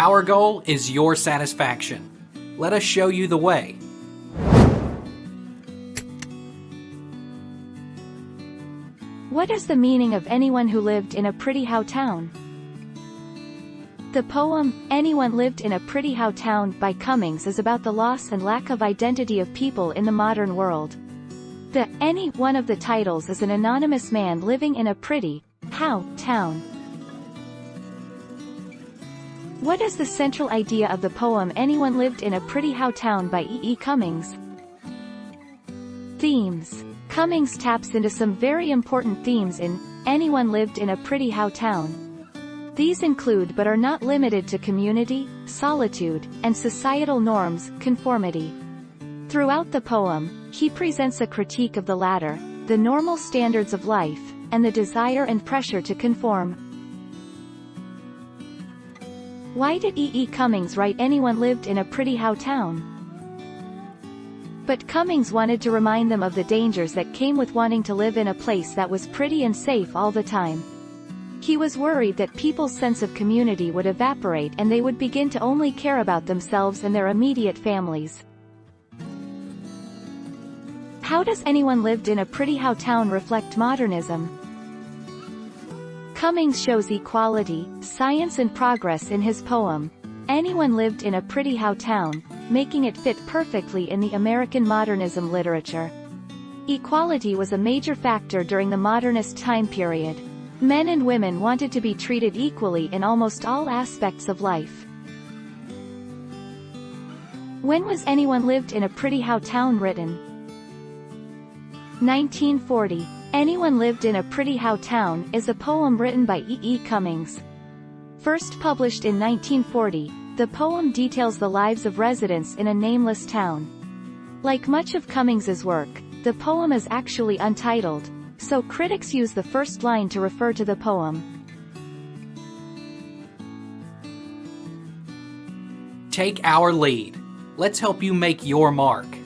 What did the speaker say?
Our goal is your satisfaction. Let us show you the way. What is the meaning of anyone who lived in a pretty how town? The poem, Anyone Lived in a Pretty How Town by Cummings is about the loss and lack of identity of people in the modern world. The any one of the titles is an anonymous man living in a pretty how town. What is the central idea of the poem Anyone Lived in a Pretty How Town by EE Cummings? Themes. Cummings taps into some very important themes in Anyone Lived in a Pretty How Town. These include but are not limited to community, solitude, and societal norms, conformity. Throughout the poem, he presents a critique of the latter, the normal standards of life, and the desire and pressure to conform. Why did EE Cummings write Anyone Lived in a Pretty How Town? But Cummings wanted to remind them of the dangers that came with wanting to live in a place that was pretty and safe all the time. He was worried that people's sense of community would evaporate and they would begin to only care about themselves and their immediate families. How does Anyone Lived in a Pretty How Town reflect modernism? Cummings shows equality, science and progress in his poem, Anyone Lived in a Pretty How Town, making it fit perfectly in the American modernism literature. Equality was a major factor during the modernist time period. Men and women wanted to be treated equally in almost all aspects of life. When was Anyone Lived in a Pretty How Town written? 1940. Anyone Lived in a Pretty How Town is a poem written by EE Cummings. First published in 1940, the poem details the lives of residents in a nameless town. Like much of Cummings's work, the poem is actually untitled, so critics use the first line to refer to the poem. Take our lead. Let's help you make your mark.